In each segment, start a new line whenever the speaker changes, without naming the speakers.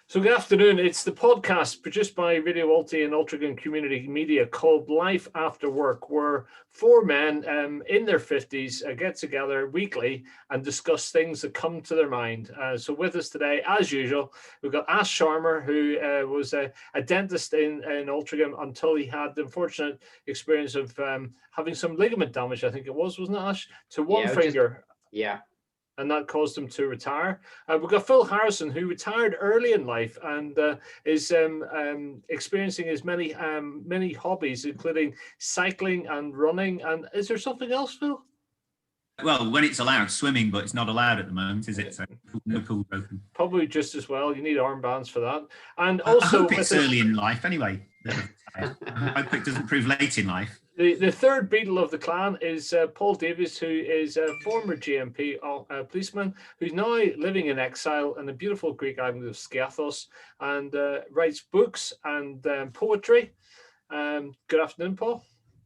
So good afternoon. It's the podcast produced by Radio Alti and Altrincham Community Media called Life After Work, where four men in their 50s get together weekly and discuss things that come to their mind. So with us today, as usual, we've got Ash Sharma, who was a dentist in Altrincham until he had the unfortunate experience of having some ligament damage, I think it was, wasn't it, Ash? To one finger. And that caused him to retire. We've got Phil Harrison, who retired early in life and is experiencing his many hobbies, including cycling and running. And is there something else, Phil?
Well, when it's allowed, swimming, but it's not allowed at the moment, is it? So no pool open.
Probably just as well. You need armbands for that. And also,
I hope it's early in life anyway. I hope it doesn't prove late in life.
The third Beatle of the clan is Paul Davies, who is a former GMP policeman who's now living in exile in the beautiful Greek Island of Skiathos and writes books and poetry. Good afternoon, Paul.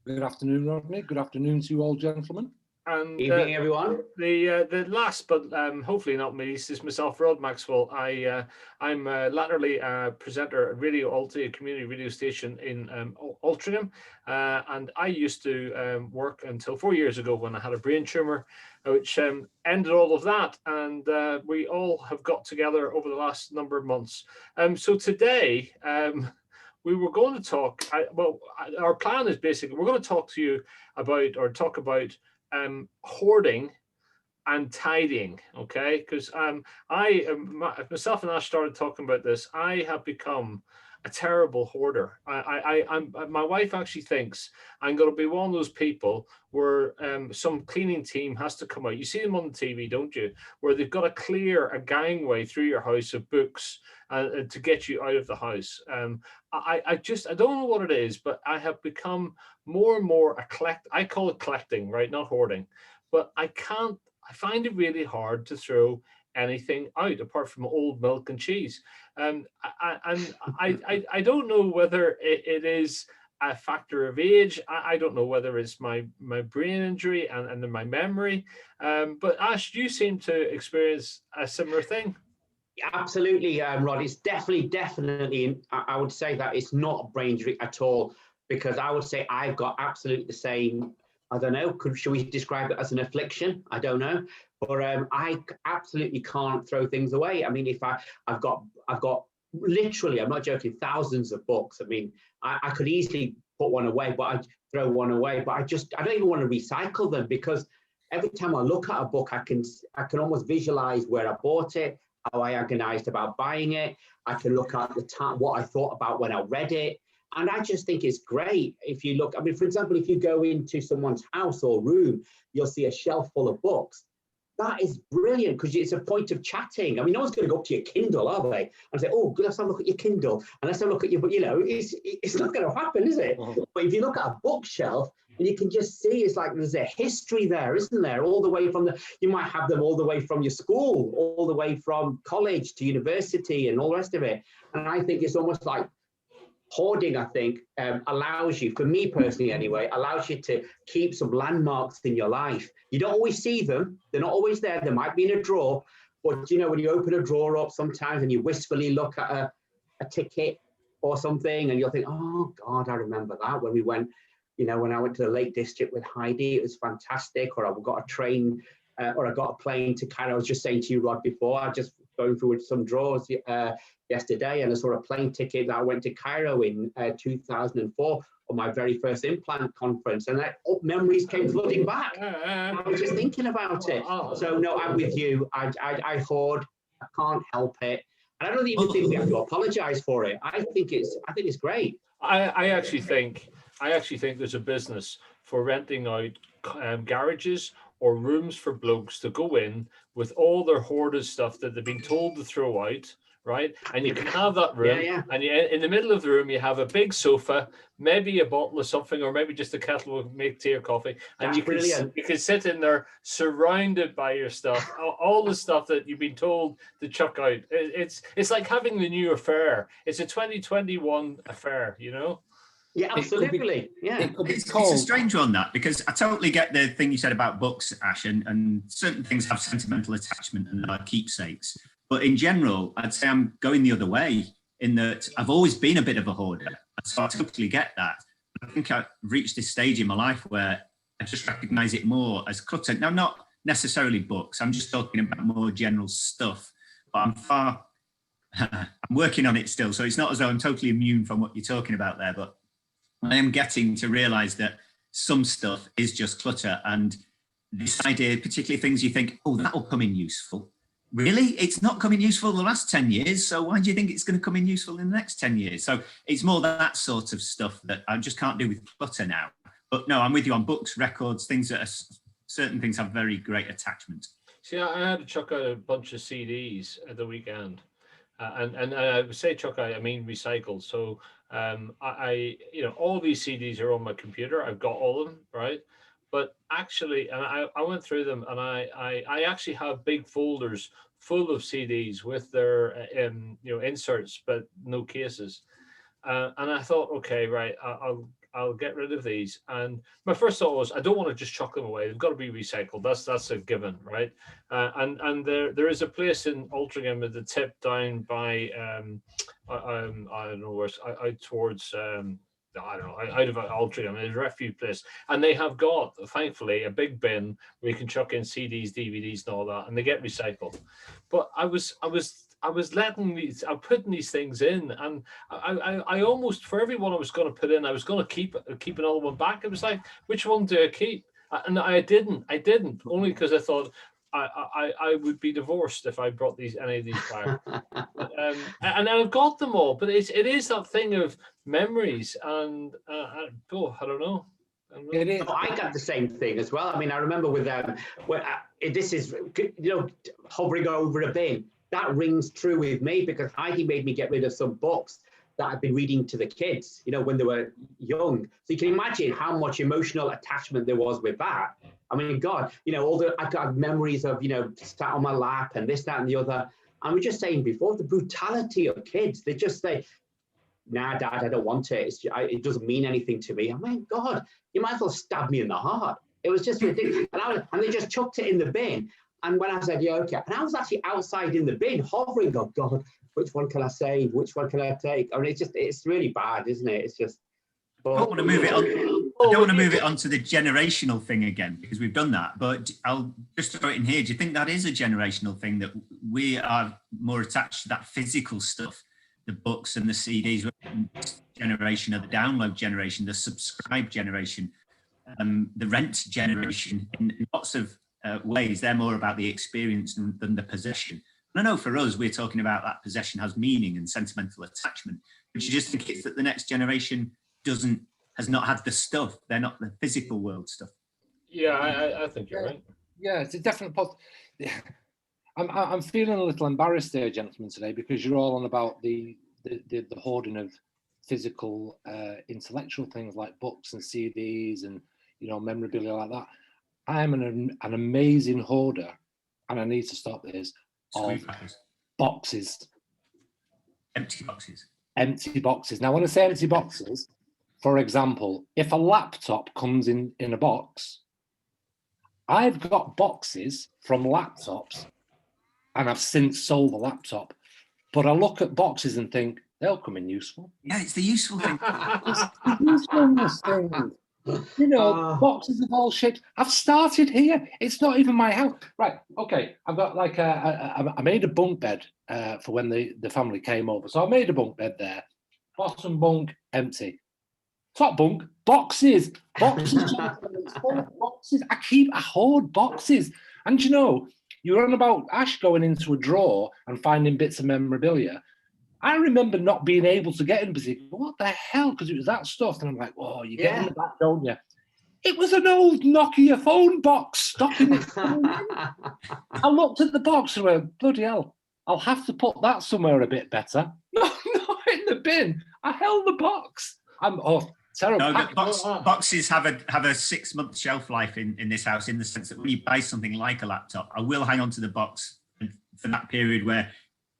Good afternoon, Rodney. Good afternoon to you all, gentlemen.
And
evening, everyone.
The last but hopefully not least is myself, Rod Maxwell. I'm latterly a presenter at Radio Alti, a community radio station in Altrincham, and I used to work until 4 years ago when I had a brain tumor, which ended all of that, and we all have got together over the last number of months. So today we were going to talk. Our plan is basically we're going to talk to you about hoarding and tidying, okay? Because myself and Ash started talking about this. I have become a terrible hoarder. My wife actually thinks I'm going to be one of those people where some cleaning team has to come out. You see them on the TV, don't you? Where they've got to clear a gangway through your house of books to get you out of the house. I don't know what it is, but I have become more and more I call it collecting, right? Not hoarding. But I find it really hard to throw anything out apart from old milk and cheese. I don't know whether it is a factor of age. I don't know whether it's my brain injury and my memory. But Ash, you seem to experience a similar thing.
Absolutely, Rod. It's definitely. I would say that it's not a brain injury at all, because I would say I've got absolutely the same. I don't know. Should we describe it as an affliction? I don't know. But I absolutely can't throw things away. I mean, if I've got literally, I'm not joking, thousands of books. I mean, I could easily put one away, but I throw one away. But I don't even want to recycle them, because every time I look at a book, I can almost visualize where I bought it, how I agonized about buying it. I can look at the time, what I thought about when I read it. And I just think it's great. If you look, I mean, for example, if you go into someone's house or room, you'll see a shelf full of books. That is brilliant, because it's a point of chatting. I mean, no one's going to go up to your Kindle, are they? And say, oh, let's have a look at your Kindle. And let's have a look at your, but it's not going to happen, is it? Mm-hmm. But if you look at a bookshelf, and you can just see, it's like there's a history there, isn't there? All the way from you might have them all the way from your school, all the way from college to university and all the rest of it. And I think it's almost like hoarding, I think, allows you, for me personally anyway, allows you to keep some landmarks in your life. You don't always see them. They're not always there. They might be in a drawer. But, when you open a drawer up sometimes and you wistfully look at a ticket or something, and you'll think, oh, God, I remember that when we went, when I went to the Lake District with Heidi, it was fantastic. Or I got a train or I got a plane to Cairo. I was just saying to you, Rod, before, I just going through some drawers yesterday, and I saw a plane ticket that I went to Cairo in 2004 on my very first implant conference, and memories came flooding back. I was just thinking about it. So no, I'm with you. I hoard. I can't help it, and I don't even think we have to apologize for it. I think it's great.
I actually think there's a business for renting out garages or rooms for blokes to go in with all their hoarded stuff that they've been told to throw out, right? And you can have that room, and in the middle of the room you have a big sofa, maybe a bottle of something, or maybe just a kettle will make tea or coffee, and you can sit in there surrounded by your stuff, all the stuff that you've been told to chuck out. It's like having the new affair. It's a 2021 affair,
Yeah, absolutely.
It's a strange one, that, because I totally get the thing you said about books, Ash, and certain things have sentimental attachment and are keepsakes. But in general, I'd say I'm going the other way in that I've always been a bit of a hoarder. So I totally get that. I think I've reached this stage in my life where I just recognize it more as clutter. Now, not necessarily books. I'm just talking about more general stuff. But I'm working on it still. So it's not as though I'm totally immune from what you're talking about there. But I am getting to realize that some stuff is just clutter. And this idea, particularly things you think, oh, that'll come in useful. Really? It's not come in useful the last 10 years. So why do you think it's going to come in useful in the next 10 years? So it's more that sort of stuff that I just can't do with clutter now. But no, I'm with you on books, records, things that are, certain things have very great attachment.
See, I had to chuck out a bunch of CDs at the weekend. And I would say chuck out, I mean recycled. So all these CDs are on my computer. I've got all of them, right? But actually, and I went through them, and I actually have big folders full of CDs with their inserts, but no cases. And I thought, okay, right, I'll get rid of these. And my first thought was, I don't want to just chuck them away. They've got to be recycled. That's a given, right? And there is a place in Altrincham at the tip down by I don't know where, out towards I don't know, out of Altrincham, there's a refuge place, and they have got, thankfully, a big bin where you can chuck in CDs, DVDs, and all that, and they get recycled. But I was I'm putting these things in, and I almost, for every one I was going to put in, I was going to keep another one back. It was like, which one do I keep? And I didn't, only because I thought I would be divorced if I brought any of these back. And I've got them all, but it is that thing of memories, and I don't know.
It is.
Oh, I got the same thing as well. I mean, I remember with this is, hovering over a bin. That rings true with me because Heidi made me get rid of some books that I've been reading to the kids, when they were young. So you can imagine how much emotional attachment there was with that. I mean, God, I got memories of, sat on my lap and this, that, and the other. And we're just saying before, the brutality of kids. They just say, nah, Dad, I don't want it. It doesn't mean anything to me. I mean, God, you might as well stab me in the heart. It was just ridiculous. And they just chucked it in the bin. And when I said, yeah, okay. And I was actually outside in the bin, hovering, oh, God, which one can I save? Which one can I take? I mean, it's really bad, isn't it? It's just.
I don't want to move it on. I don't want to move it onto the generational thing again, because we've done that. But I'll just throw it in here. Do you think that is a generational thing, that we are more attached to that physical stuff, the books and the CDs? Generation, or the download generation, the subscribe generation, the rent generation. In lots of ways, they're more about the experience than the possession. And I know for us, we're talking about that possession has meaning and sentimental attachment. But you just think it's that the next generation has not had the stuff. They're not the physical world stuff.
Yeah, I think you're right.
Yeah, it's a definite I'm feeling a little embarrassed there, gentlemen, today, because you're all on about the hoarding of physical intellectual things like books and CDs and memorabilia like that. I am an amazing hoarder, and I need to stop this, of boxes.
Empty boxes.
Empty boxes. Now, when I say empty boxes, for example, if a laptop comes in a box, I've got boxes from laptops, and I've since sold the laptop, but I look at boxes and think, they'll come in useful.
Yeah, it's the useful thing.
It's the usefulness thing. Boxes of all shapes. I've started here. It's not even my house. Right, okay. I've got like I made a bunk bed for when the family came over. So I made a bunk bed there. Bottom bunk, empty. Top bunk, boxes. Boxes. Boxes. I hoard boxes. And you're on about Ash going into a drawer and finding bits of memorabilia. I remember not being able to get in, because what the hell? Because it was that stuff. And I'm like, oh, you get in the back, don't you? It was an old Nokia phone box stuck in it. I looked at the box and went, bloody hell, I'll have to put that somewhere a bit better. No, not in the bin. I held the box. Terrible.
No, boxes have a 6-month shelf life in this house, in the sense that when you buy something like a laptop, I will hang on to the box for that period where,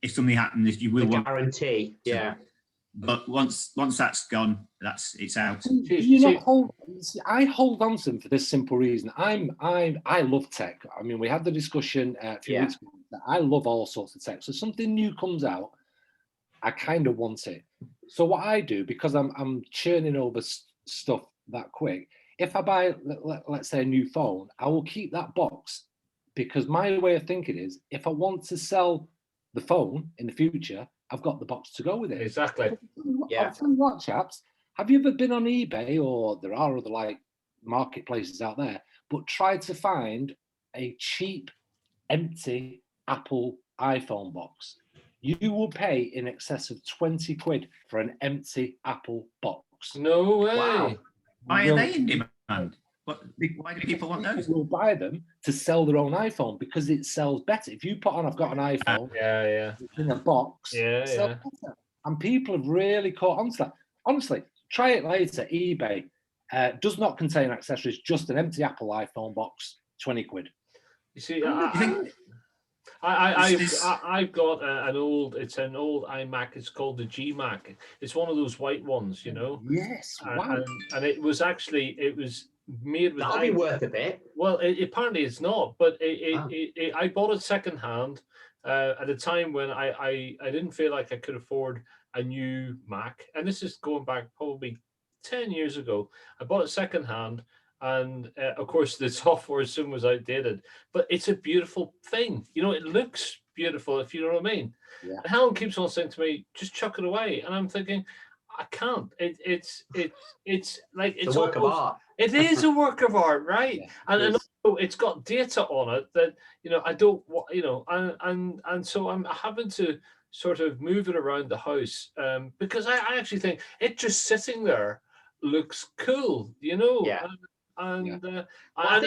if something happens, you will want
guarantee. Yeah.
But once that's gone, it's out.
I hold on to them for this simple reason. I love tech. I mean, we had the discussion a few weeks ago. I love all sorts of tech. So something new comes out, I kind of want it. So what I do, because I'm churning over stuff that quick, if I buy, let's say, a new phone, I will keep that box, because my way of thinking is, if I want to sell the phone in the future, I've got the box to go with it.
Exactly.
Yeah.
I'll tell you what, chaps, have you ever been on eBay, or there are other like marketplaces out there, but try to find a cheap, empty Apple iPhone box? You will pay in excess of 20 quid for an empty Apple box.
No way.
Wow.
Why are they in demand? Why do people want those?
People will buy them to sell their own iPhone because it sells better. If you put on, I've got an iPhone
Yeah.
in a box,
Yeah,
it sells better. And people have really caught on to that. Honestly, try it later. eBay does not contain accessories, just an empty Apple iPhone box, 20 quid.
You see,
Is
I've got an old iMac. It's called the GMac. It's one of those white ones, you know.
Yes, wow.
And it was made with.
That'll be worth a bit.
Well, apparently it's not, but I bought it secondhand at a time when I didn't feel like I could afford a new Mac, and this is going back probably 10 years ago. I bought it secondhand, and of course the software soon was outdated, but it's a beautiful thing. You know, it looks beautiful, if you know what I mean.
Yeah.
And Helen keeps on saying to me, just chuck it away, and I'm thinking, I can't. It's like it's
a work of art.
It is a work of art, right?
Yeah,
and also it's got data on it that, you know, I don't, you know, and so I'm having to sort of move it around the house because I actually think it just sitting there looks cool, you know.
Yeah.
I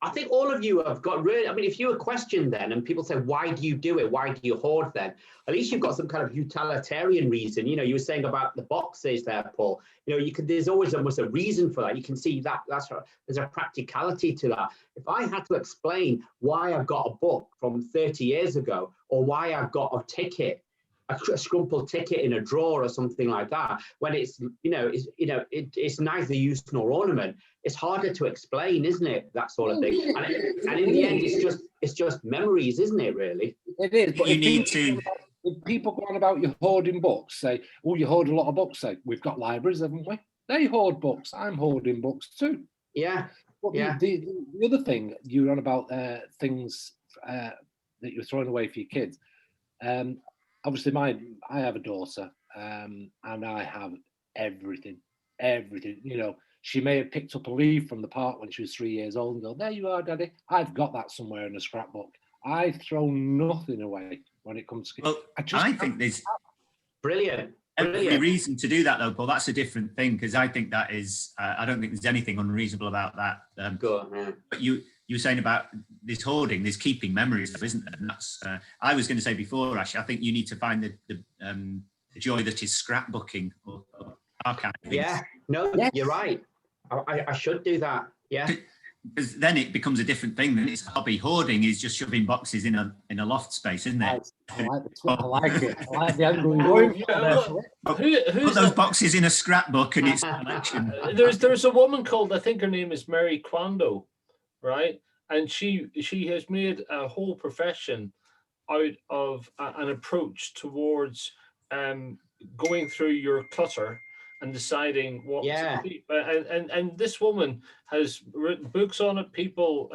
I think all of you have got really, I mean, if you were questioned then and people say, why do you do it? Why do you hoard then? At least you've got some kind of utilitarian reason. You know, you were saying about the boxes there, Paul. You know, there's always almost a reason for that. You can see that there's a practicality to that. If I had to explain why I've got a book from 30 years ago, or why I've got a ticket, a scrumpled ticket in a drawer or something like that, when it's neither use nor ornament, it's harder to explain, isn't it? That sort of thing. And in the end, it's just memories, isn't it? Really,
it is. But
if
people go on about you hoarding books, say, "Oh, you hoard a lot of books." Say, "We've got libraries, haven't we?" They hoard books. I'm hoarding books too.
Yeah.
But
yeah.
The other thing you were on about things that you're throwing away for your kids. Obviously, I have a daughter, and I have everything. You know, she may have picked up a leaf from the park when she was 3 years old and go, "There you are, Daddy." I've got that somewhere in a scrapbook. I throw nothing away when it comes to.
Well, I think there's
brilliant.
Every reason to do that, though, Paul. That's a different thing, because I think that is. I don't think there's anything unreasonable about that.
Go on,
But you were saying about this hoarding, this keeping memories, isn't it? And that's. I was going to say before, Ash. I think you need to find the joy that is scrapbooking or archiving.
Yeah. No, yes. You're right. I should do that. Yeah.
Because then it becomes a different thing. Then it's a hobby. Hoarding is just shoving boxes in a loft space, isn't it?
I like it. I like the angle you're going for.
Put those boxes in a scrapbook and it's a collection.
There's a woman called, I think her name is Mary Kwando, right? And she has made a whole profession out of an approach towards going through your clutter and deciding what to keep. And this woman has written books on it. People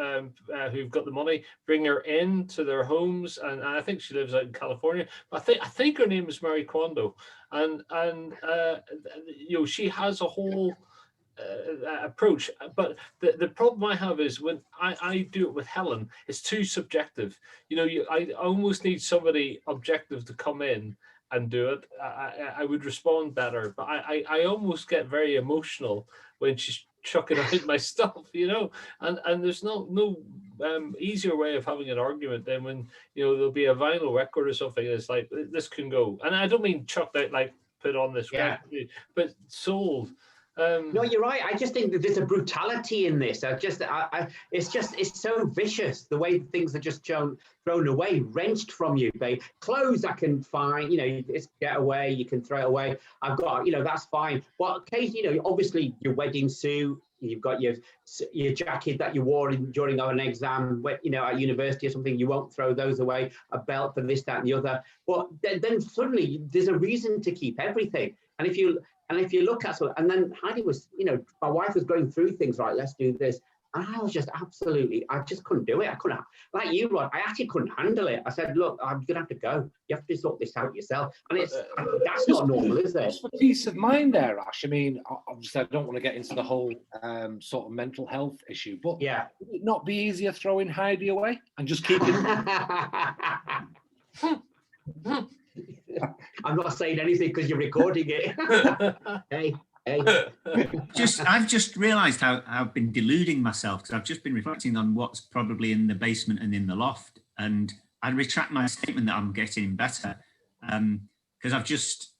who've got the money bring her into their homes, and I think she lives out in California. But I think her name is Mary Kwando, and you know, she has a whole approach. But the problem I have is when I do it with Helen, it's too subjective. You know, I almost need somebody objective to come in and do it. I would respond better, but I almost get very emotional when she's chucking out my stuff, you know. And there's no easier way of having an argument than when, you know, there'll be a vinyl record or something that's like, this can go. And I don't mean chucked out like put on this record, but sold.
No, you're right. I just think that there's a brutality in this. It's so vicious, the way things are just thrown away, wrenched from you, babe. Clothes I can find, you know, it's get away, you can throw it away. I've got, you know, that's fine. But occasionally, you know, obviously your wedding suit, you've got your jacket that you wore during an exam, you know, at university or something. You won't throw those away. A belt for this, that, and the other. But then suddenly there's a reason to keep everything. And if you look at and then Heidi was, you know, my wife was going through things, right, let's do this. And I was just I just couldn't do it. I couldn't, like you, Rod, I actually couldn't handle it. I said, look, I'm going to have to go. You have to sort this out yourself. And that's not normal, is it?
Just for peace of mind there, Ash. I mean, obviously, I don't want to get into the whole sort of mental health issue, but
yeah,
would it not be easier throwing Heidi away and just keeping
I'm not saying anything because you're recording it. Hey.
I've just realised how I've been deluding myself, because I've just been reflecting on what's probably in the basement and in the loft, and I retract my statement that I'm getting better, because I've just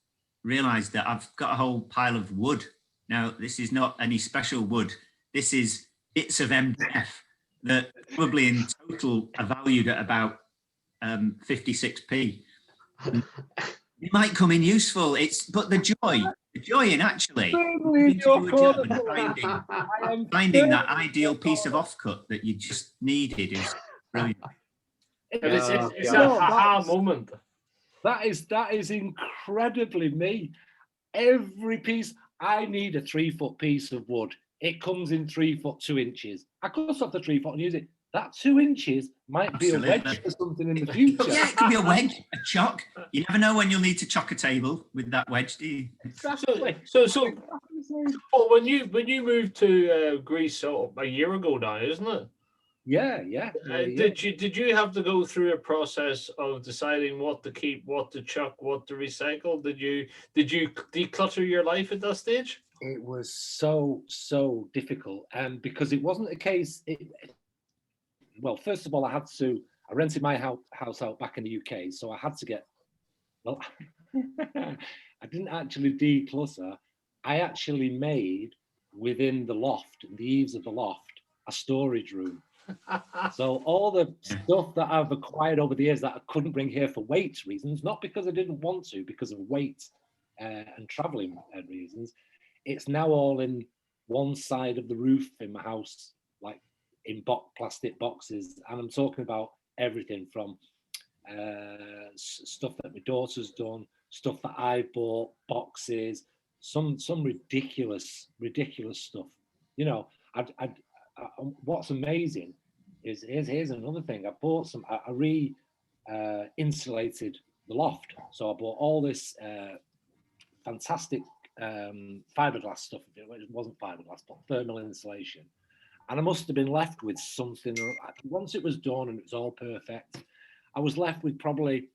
realised that I've got a whole pile of wood. Now, this is not any special wood. This is bits of MDF that probably in total are valued at about 56p. It might come in useful. But the joy in actually finding that ideal piece of offcut that you just needed is brilliant.
It's a aha moment.
That is incredibly me. Every piece, I need a 3-foot piece of wood. It comes in 3 foot 2 inches. I cut off the 3 foot and use it. That 2 inches might
Absolutely.
Be a wedge for something in the future.
Yeah, it could be a wedge, a chock. You never know when you'll need to chock a table with that wedge, do you?
So when you moved to Greece a year ago now, isn't it?
Yeah.
Did you have to go through a process of deciding what to keep, what to chuck, what to recycle? Did you declutter your life at that stage?
It was so difficult, because it wasn't a case. Well, first of all, I rented my house out back in the UK, so I had to get. Well, I didn't actually declutter. I actually made within the loft, the eaves of the loft, a storage room. So all the stuff that I've acquired over the years that I couldn't bring here for weight reasons, not because I didn't want to, because of weight and traveling reasons, it's now all in one side of the roof in my house, like in plastic boxes. And I'm talking about everything from stuff that my daughter's done, stuff that I bought, boxes, some ridiculous stuff. You know, what's amazing is here's another thing. I insulated the loft, so I bought all this fantastic fiberglass stuff. It wasn't fiberglass, but thermal insulation, and I must have been left with something. Once it was done and it was all perfect, I was left with probably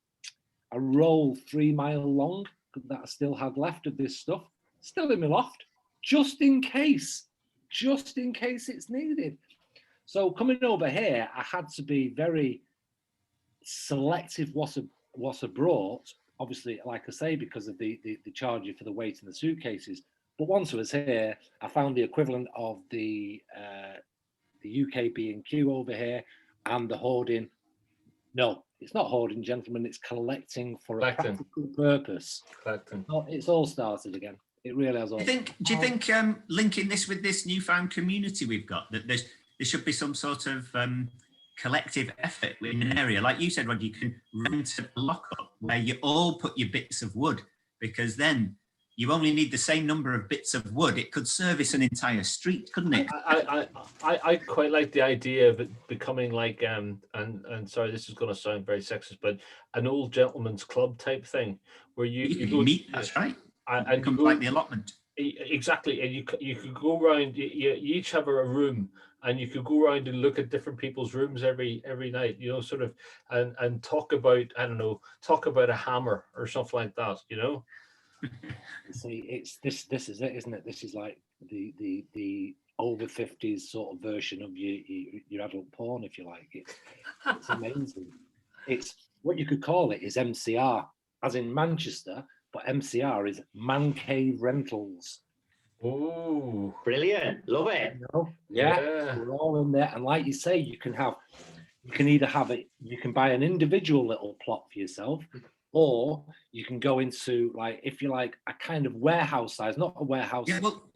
a roll 3 mile long that I still had left of this stuff, still in my loft, just in case it's needed. So coming over here, I had to be very selective what I brought. Obviously, like I say, because of the charge for the weight in the suitcases. But once I was here, I found the equivalent of the UK B&Q over here and the hoarding. No, it's not hoarding, gentlemen. It's collecting for a practical purpose. It's all started again. It really has all.
Do you think linking this with this newfound community we've got, that there should be some sort of collective effort in an area? Like you said, Rod, you can rent a lockup where you all put your bits of wood, because then you only need the same number of bits of wood. It could service an entire street, couldn't it?
I quite like the idea of it becoming like and sorry, this is going to sound very sexist, but an old gentleman's club type thing where you go
meet. That's right.
And
you go like the allotment.
Exactly, and you could go around. You each have a room, and you could go around and look at different people's rooms every night. You know, sort of, and talk about, I don't know, talk about a hammer or something like that. You know.
See, it's this is it, isn't it? This is like the over 50s sort of version of your adult porn, if you like. It's amazing. It's what you could call it is MCR, as in Manchester. But MCR is Man Cave Rentals.
Oh,
brilliant! Love it.
You know? Yeah, we're all in there. And like you say, you can either have it. You can buy an individual little plot for yourself, or you can go into, like, if you like, a kind of warehouse size, not a warehouse.
Yeah, well,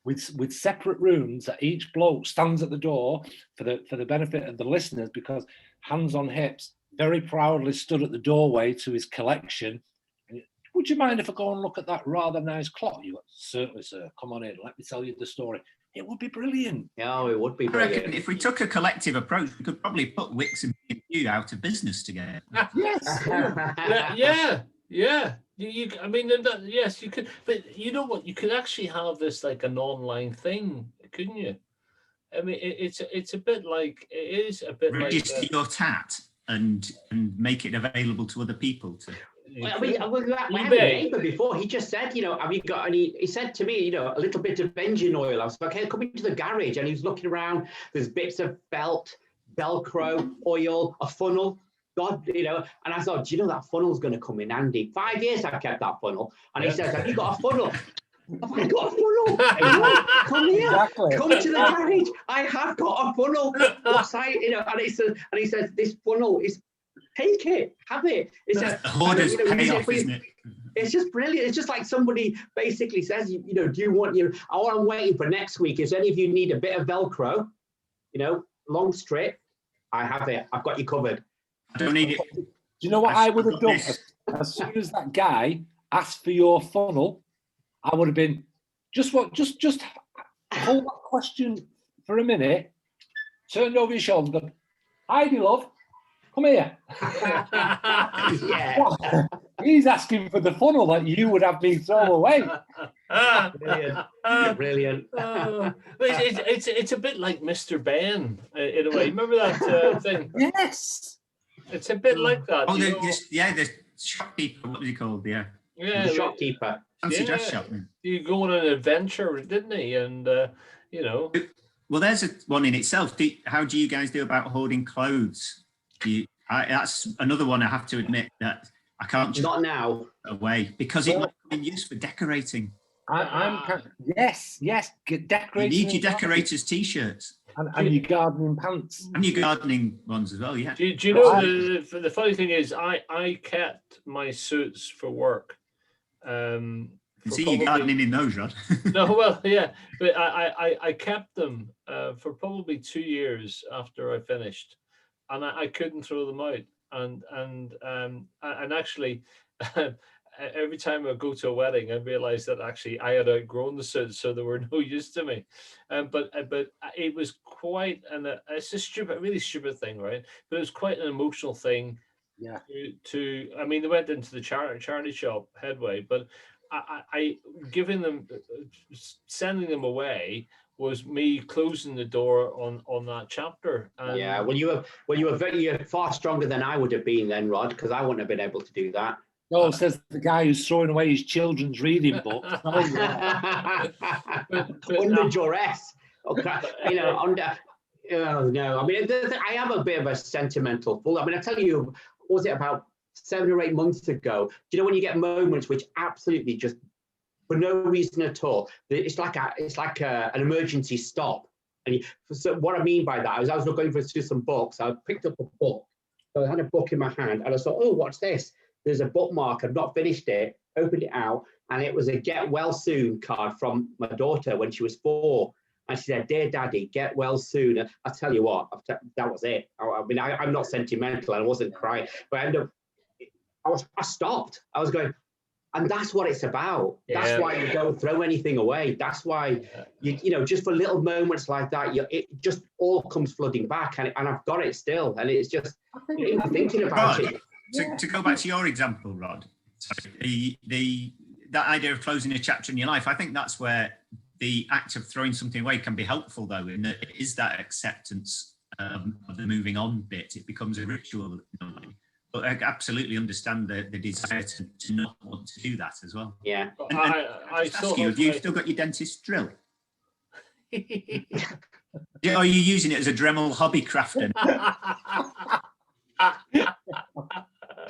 with separate rooms that each bloke stands at the door for the benefit of the listeners, because hands on hips, very proudly stood at the doorway to his collection. Would you mind if I go and look at that rather nice clock? You went, certainly, sir. Come on in. Let me tell you the story. It would be brilliant.
Yeah, it would be
I
brilliant.
reckon if we took a collective approach, we could probably put Wix and you out of business together.
Yes.
Yeah. I mean, yes, you could. But you know what? You could actually have this like an online thing, couldn't you? I mean, it's a bit like it is a bit
register
like
your tat and make it available to other people to.
Well, I mean, we had a neighbour before. He just said, have you got any? He said to me, a little bit of engine oil. I was like, okay, come into the garage, and he was looking around. There's bits of felt, Velcro, oil, a funnel. God, and I thought, do you know that funnel's going to come in handy? 5 years I've kept that funnel, and he says, have you got a funnel? Have I got a funnel? Come here, come to the garage. I have got a funnel. And he says, this funnel is. Take it, have it. It's a
hoarder's payoff, isn't it?
It's just brilliant. It's just like somebody basically says, do you want all I'm waiting for next week is any of you need a bit of Velcro, long strip. I have it. I've got you covered.
I don't need it.
Do you know what I would have done? As soon as that guy asked for your funnel, I would have been just hold that question for a minute, turned over your shoulder, gone, Heidi, love. Come here.
Yeah.
He's asking for the funnel that you would have me throw away.
Brilliant.
It's a bit like Mr. Ben in a way. Remember that thing?
Yes.
It's a bit like that.
Oh, the shopkeeper. What was he called? Yeah.
The shopkeeper.
Fancy dress shop.
You go on an adventure, didn't he? And
Well, there's one in itself. How do you guys do about hoarding clothes? That's another one I have to admit that I can't just
not now
away because it might be used for decorating.
Yes, decorating.
You need your decorators' t-shirts
and your gardening pants
and your gardening ones as well. Yeah.
Do you know the funny thing is I kept my suits for work.
See you gardening in those, Rod.
No, well, yeah, but I kept them for probably 2 years after I finished. And I couldn't throw them out, and actually, every time I go to a wedding, I realized that actually I had outgrown the suits, so they were no use to me. But it was quite it's a really stupid thing, right? But it was quite an emotional thing.
Yeah.
I mean, they went into the charity shop Headway, but I sending them away was me closing the door on that chapter.
Yeah, well, you're far stronger than I would have been then, Rod, because I wouldn't have been able to do that.
Oh, says the guy who's throwing away his children's reading books.
Under duress. Okay, under. Oh, no, I mean, I am a bit of a sentimental fool. I mean, I tell you, was it about 7 or 8 months ago? Do you know when you get moments which absolutely just for no reason at all, it's like an emergency stop. And so what I mean by that is I was going through some books. I picked up a book. So I had a book in my hand, and I thought, oh, what's this? There's a bookmark. I've not finished it. Opened it out, and it was a get well soon card from my daughter when she was 4. And she said, "Dear Daddy, get well soon." And I tell you what, that was it. I mean, I'm not sentimental, and I wasn't crying, but I stopped. I was going. And that's what it's about. Yeah. That's why you don't throw anything away. That's why you just for little moments like that, it just all comes flooding back, and I've got it still, and it's just thinking about
Rod, it. To go back to your example, Rod, that idea of closing a chapter in your life, I think that's where the act of throwing something away can be helpful, though, in that it is that acceptance of the moving on bit. It becomes a ritual. But I absolutely understand the desire to not want to do that as well.
Yeah.
And I just ask you, have you still got your dentist drill? Are you using it as a Dremel hobby crafter?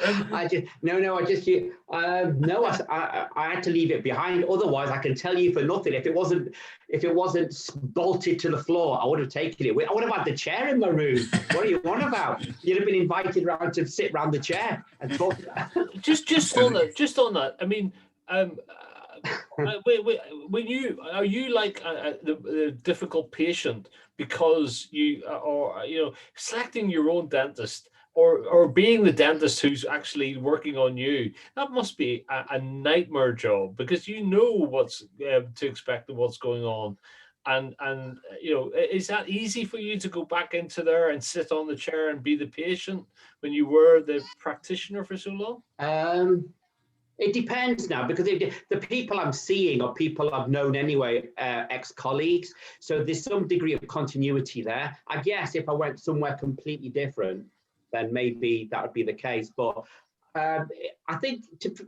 I had to leave it behind. Otherwise, I can tell you for nothing. If it wasn't bolted to the floor, I would have taken it. I would have had the chair in my room. What are you on about? You'd have been invited round to sit round the chair and talk.
just on that. I mean, Are you like the difficult patient because you or selecting your own dentist or being the dentist who's actually working on you? That must be a nightmare job, because you know what's to expect and what's going on. And is that easy for you to go back into there and sit on the chair and be the patient when you were the practitioner for so long?
It depends now, because the people I'm seeing are people I've known anyway, ex-colleagues. So there's some degree of continuity there. I guess if I went somewhere completely different, then maybe that would be the case. But I think,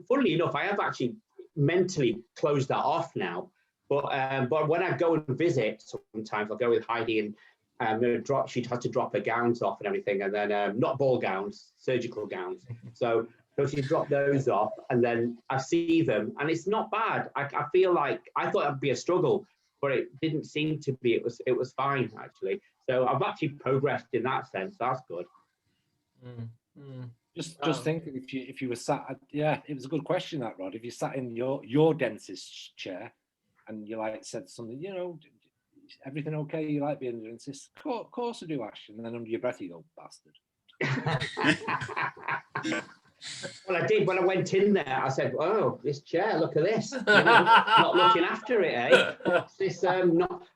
funnily enough, I have actually mentally closed that off now. But when I go and visit, sometimes I'll go with Heidi, and she'd have to drop her gowns off and everything, and then not ball gowns, surgical gowns. So she'd drop those off, and then I see them, and it's not bad. I feel like I thought it'd be a struggle, but it didn't seem to be. It was fine, actually. So I've actually progressed in that sense. That's good.
Just thinking, if you were sat, it was a good question, that, Rod. If you sat in your dentist's chair and you said something, everything okay? You like being a dentist? Of course I do, Ash. And then under your breath you go, bastard.
Well, I did when I went in there. I said, "Oh, this chair! Look at this! Not looking after it, eh? What's this?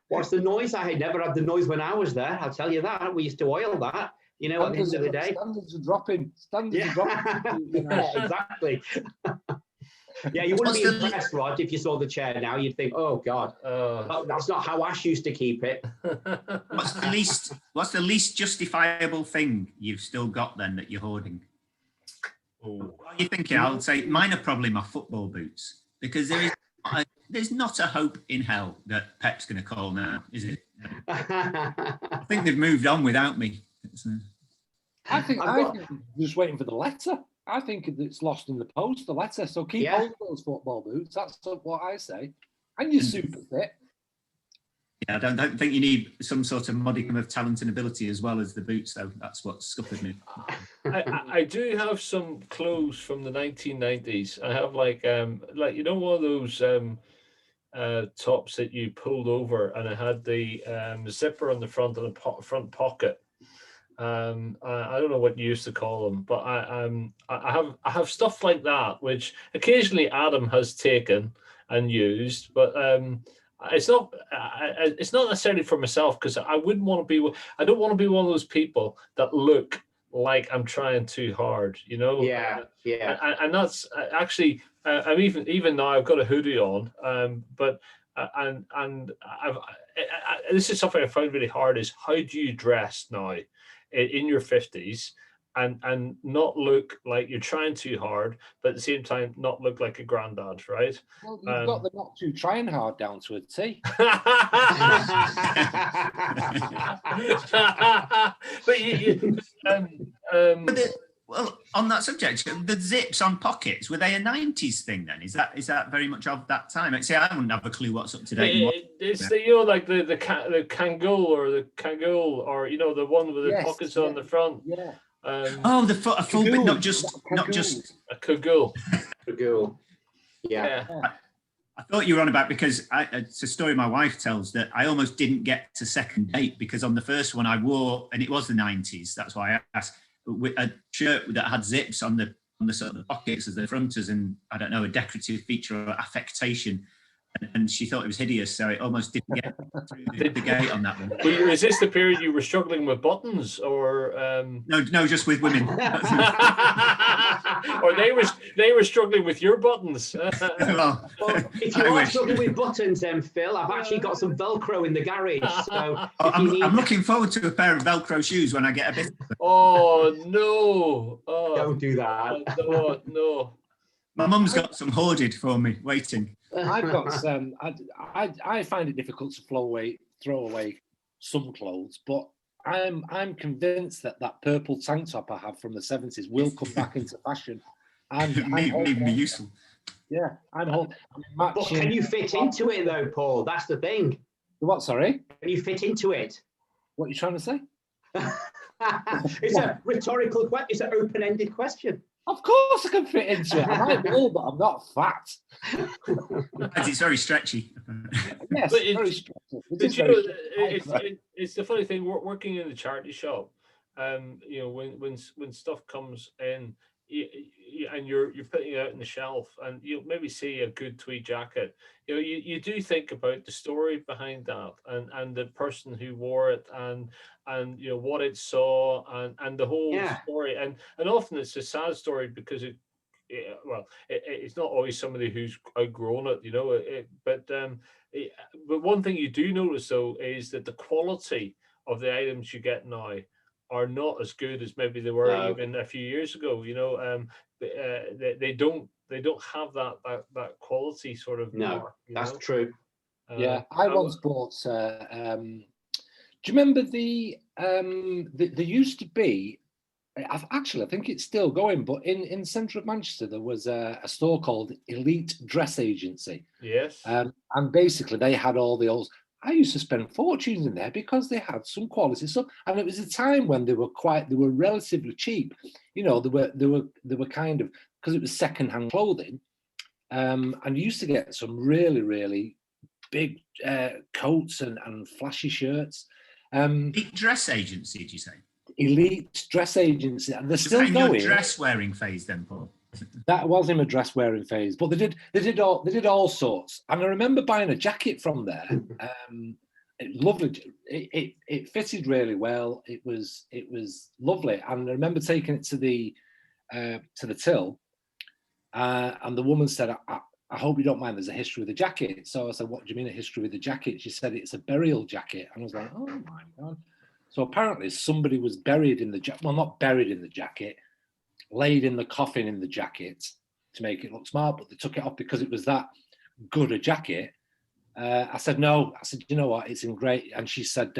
What's the noise? I had never had the noise when I was there. I'll tell you that. We used to oil that. At the end of the day,
standards are dropping. Standards are dropping.
Yeah, exactly. Yeah, you wouldn't be impressed, Rod, if you saw the chair now. You'd think, "Oh God, that's not how Ash used to keep it."
What's the least justifiable thing you've still got then that you're hoarding?
Oh,
you thinking? I'll say mine are probably my football boots, because there's not a hope in hell that Pep's going to call now, is it? I think they've moved on without me.
I think they're just waiting for the letter. I think it's lost in the post, the letter. So keep hold of those football boots. That's what I say. And you're super fit.
Yeah, I don't think you need some sort of modicum of talent and ability as well as the boots, though. That's what scuppered me.
I do have some clothes from the 1990s. I have one of those tops that you pulled over, and it had the zipper on the front and a front pocket. I don't know what you used to call them, but I have stuff like that, which occasionally Adam has taken and used, but it's not necessarily for myself, because I don't want to be one of those people that look like I'm trying too hard,
Yeah.
And that's actually I'm even now I've got a hoodie on, but this is something I found really hard, is how do you dress now in your 50s and not look like you're trying too hard, but at the same time not look like a granddad, right?
Well, you've got the not too trying hard down to a T.
Well, on that subject, the zips on pockets, were they a 90s thing then? Is that very much of that time? See, I wouldn't have a clue what's up to date.
It's the the Kangol or the Kangol, or the one with the pockets on the front.
Yeah.
A full bit, not just
a Kagul.
Kagul. Yeah.
I thought you were on about, because it's a story my wife tells, that I almost didn't get to second date because on the first one I wore, and it was the 90s, that's why I asked, a shirt that had zips on the sort of the pockets as the fronters, and I don't know, a decorative feature or affectation. And she thought it was hideous, so it almost didn't get through the gate on that one.
Is this the period you were struggling with buttons, or
No, just with women.
or they were struggling with your buttons?
Well,
if you are struggling with buttons, then Phil, I've actually got some Velcro in the garage. So
I'm looking forward to a pair of Velcro shoes when I get a bit.
Oh no! Oh,
don't do that.
No.
My mum's got some hoarded for me, waiting.
I've got some. I find it difficult to throw away some clothes, but I'm convinced that purple tank top I have from the 70s will come back into fashion. And
be useful.
Yeah,
but can you fit into it though, Paul? That's the thing.
What? Sorry?
Can you fit into it?
What are you trying to say?
It's a rhetorical question. It's an open-ended question.
Of course I can fit into it. I might be old, but I'm not fat.
It's very stretchy.
Yes,
But
very stretchy.
But you know, it's the funny thing. Working in the charity shop, you know, when stuff comes in, and you're putting it out on the shelf, and you maybe see a good tweed jacket, you know, you do think about the story behind that, and the person who wore it, and you know what it saw, and the whole story, and often it's a sad story because it's not always somebody who's outgrown it, you know, but one thing you do notice though is that the quality of the items you get now are not as good as maybe they were even a few years ago. You know, they don't have that quality sort of.
No,
mark,
that's
know?
true.
Yeah, I once bought. Do you remember there used to be? I think it's still going, but in the centre of Manchester there was a store called Elite Dress Agency.
Yes.
And basically they had all the old. I used to spend fortunes in there because they had some quality stuff, and it was a time when they were relatively cheap. You know, they were kind of, because it was second-hand clothing, and you used to get some really, really big coats and flashy shirts.
Elite Dress Agency, did you say?
Elite Dress Agency, and they're still
going.
Your
dress wearing phase, then, Paul.
That was in a dress wearing phase, but they did all sorts. And I remember buying a jacket from there. Lovely. It fitted really well. It was lovely. And I remember taking it to the till, and the woman said, I hope you don't mind, there's a history with the jacket. So I said, what do you mean a history with the jacket? She said, it's a burial jacket. And I was like, oh my God. So apparently somebody was buried in the jacket. Well, not buried in the jacket, laid in the coffin in the jacket to make it look smart, but they took it off because it was that good a jacket. I said, no. I said, you know what? It's in great. And she said,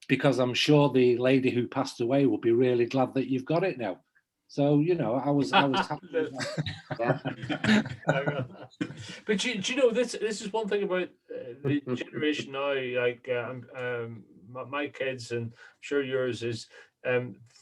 because I'm sure the lady who passed away will be really glad that you've got it now. So, you know, I was happy.
But do you know, this is one thing about the generation now, like my kids, and I'm sure yours is,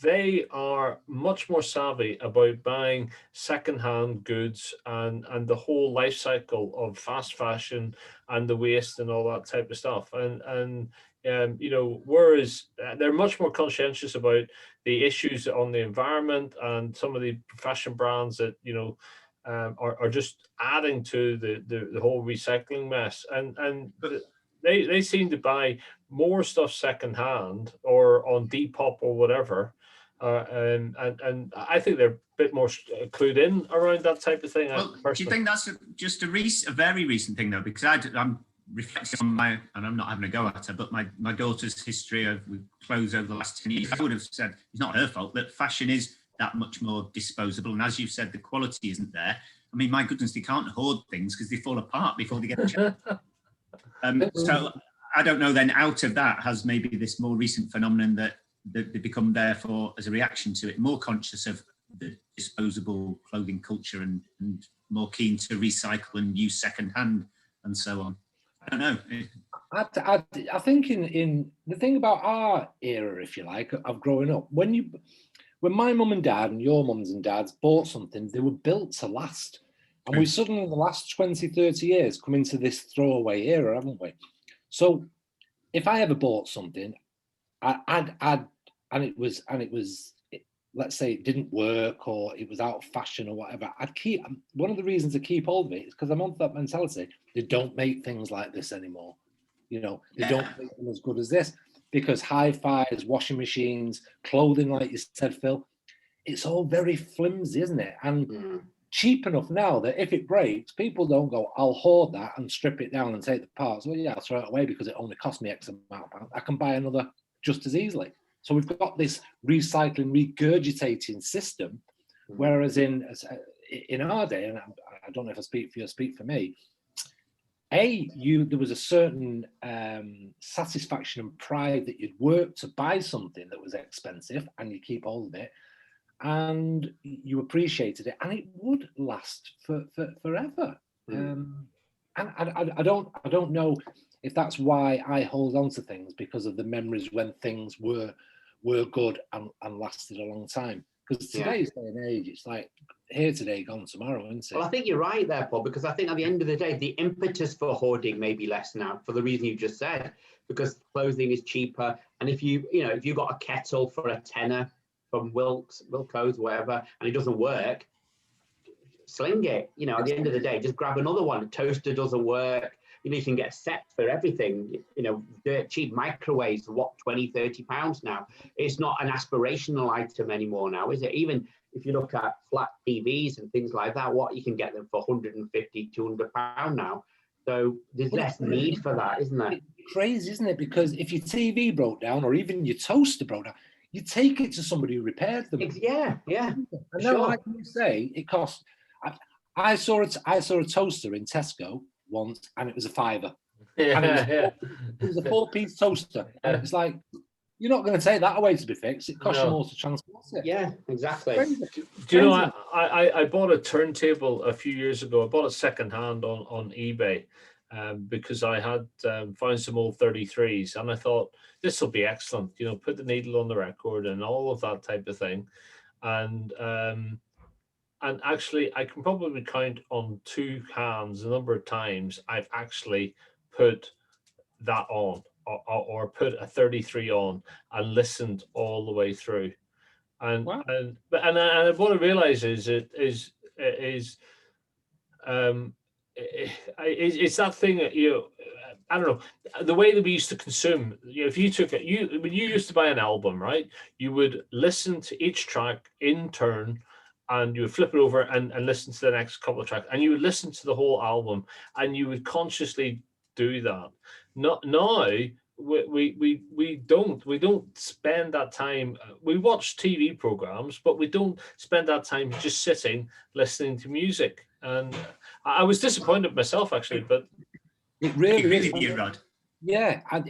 they are much more savvy about buying secondhand goods and the whole life cycle of fast fashion and the waste and all that type of stuff. And you know, whereas they're much more conscientious about the issues on the environment, and some of the fashion brands that, you know, are just adding to the whole recycling mess. And they seem to buy more stuff secondhand or on Depop or whatever, and I think they're a bit more clued in around that type of thing.
Well, do you think that's just a very recent thing though? Because I'm reflecting on my, and I'm not having a go at her, but my daughter's history of clothes over the last 10 years. I would have said it's not her fault that fashion is that much more disposable, and as you've said, the quality isn't there. I mean, my goodness, they can't hoard things because they fall apart before they get checked. So I don't know then, out of that has maybe this more recent phenomenon that they become, therefore, as a reaction to it, more conscious of the disposable clothing culture and more keen to recycle and use secondhand and so on. I don't know.
I think in the thing about our era, if you like, of growing up, when my mum and dad and your mums and dads bought something, they were built to last. And we suddenly, in the last 20, 30 years, come into this throwaway era, haven't we? So if I ever bought something, and it was, let's say it didn't work or it was out of fashion or whatever, I'd keep, one of the reasons I keep hold of it is because I'm on that mentality. They don't make things like this anymore. You know, they don't make them as good as this, because hi-fis, washing machines, clothing, like you said, Phil, it's all very flimsy, isn't it? And cheap enough now that if it breaks, people don't go, I'll hoard that and strip it down and take the parts. Well, yeah, I'll throw it away because it only cost me X amount of pounds. I can buy another just as easily. So we've got this recycling, regurgitating system, whereas in our day, and I don't know if I speak for you or speak for me, there was a certain satisfaction and pride that you'd worked to buy something that was expensive and you keep hold of it, and you appreciated it, and it would last forever. And I don't know if that's why I hold on to things, because of the memories when things were good and lasted a long time. Because today's day and age, it's like here today, gone tomorrow, isn't it?
Well, I think you're right there, Paul, because I think at the end of the day, the impetus for hoarding may be less now for the reason you just said, because clothing is cheaper. And if if you got a kettle for a tenner from Wilko's, whatever, and it doesn't work, sling it. At the end of the day, just grab another one. Toaster doesn't work. You can get sets for everything. Dirt cheap microwaves are what, 20, 30 pounds now. It's not an aspirational item anymore now, is it? Even if you look at flat TVs and things like that, what you can get them for 150, 200 pounds now. So there's less need for that, isn't there?
It's crazy, isn't it? Because if your TV broke down or even your toaster broke down, you take it to somebody who repairs them.
Yeah.
And then, like you say, it costs. I saw a toaster in Tesco once, and it was a £5. It was a 4-piece toaster, and it's like, you're not going to take that away to be fixed. It costs you more to transport it.
Yeah, exactly.
Do you know, I bought a turntable a few years ago. I bought it secondhand on eBay because I had found some old 33s, and I thought this will be excellent. Put the needle on the record and all of that type of thing, and actually, I can probably count on 2 hands the number of times I've actually put that on or put a 33 on and listened all the way through. And what I realize is it's that thing that I don't know, the way that we used to consume. If you took it, when you used to buy an album, right, you would listen to each track in turn. And you would flip it over and listen to the next couple of tracks, and you would listen to the whole album, and you would consciously do that. Now we don't spend that time. We watch TV programs, but we don't spend that time just sitting listening to music. And I was disappointed myself actually, but
it really
is, Rod.
Yeah, and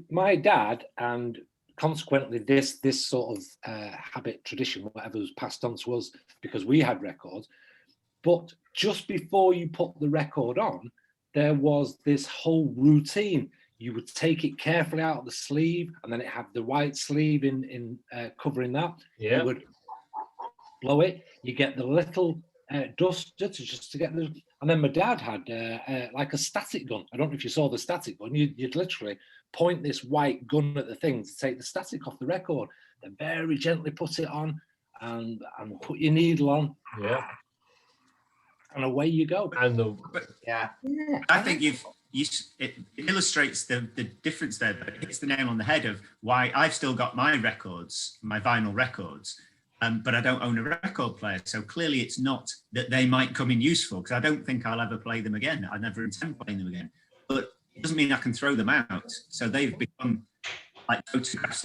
my dad and consequently this sort of habit, tradition, whatever was passed on to us because we had records. But just before you put the record on, there was this whole routine. You would take it carefully out of the sleeve, and then it had the white sleeve in covering that.
Yeah.
You would blow it. You get the little duster to get the. And then my dad had like a static gun. I don't know if you saw the static gun. You'd literally point this white gun at the thing to take the static off the record, then very gently put it on and put your needle on.
Yeah.
And away you go.
Yeah.
I think it illustrates the difference there, but it hits the nail on the head of why I've still got my records, my vinyl records, but I don't own a record player. So clearly it's not that they might come in useful, because I don't think I'll ever play them again. I never intend playing them again. But it doesn't mean I can throw them out. So they've become like photographs,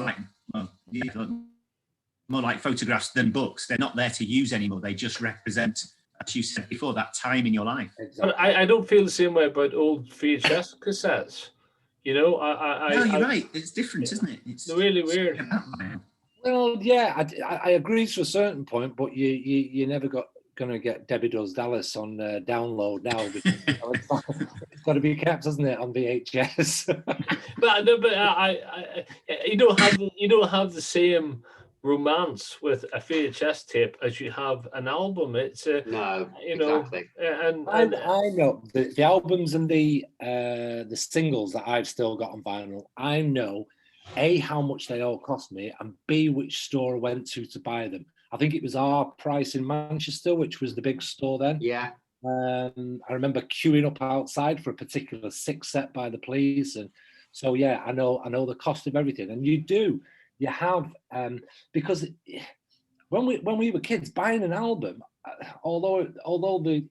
more like photographs than books. They're not there to use anymore. They just represent, as you said before, that time in your life.
But I don't feel the same way about old VHS cassettes.
No, you're right. It's different, isn't it? It's
really weird.
Well, yeah, I agree to a certain point, but you never going to get Debbie Does Dallas on download now, because it's got to be kept, hasn't it, on VHS?
but you don't have the same romance with a VHS tape as you have an album. It's
no, exactly.
And
I know the albums and the singles that I've still got on vinyl. I know A, how much they all cost me, and B, which store I went to buy them. I think it was Our Price in Manchester, which was the big store then.
Yeah.
I remember queuing up outside for a particular 6 set by the police, and so yeah, I know the cost of everything. And you have because when we were kids, buying an album, although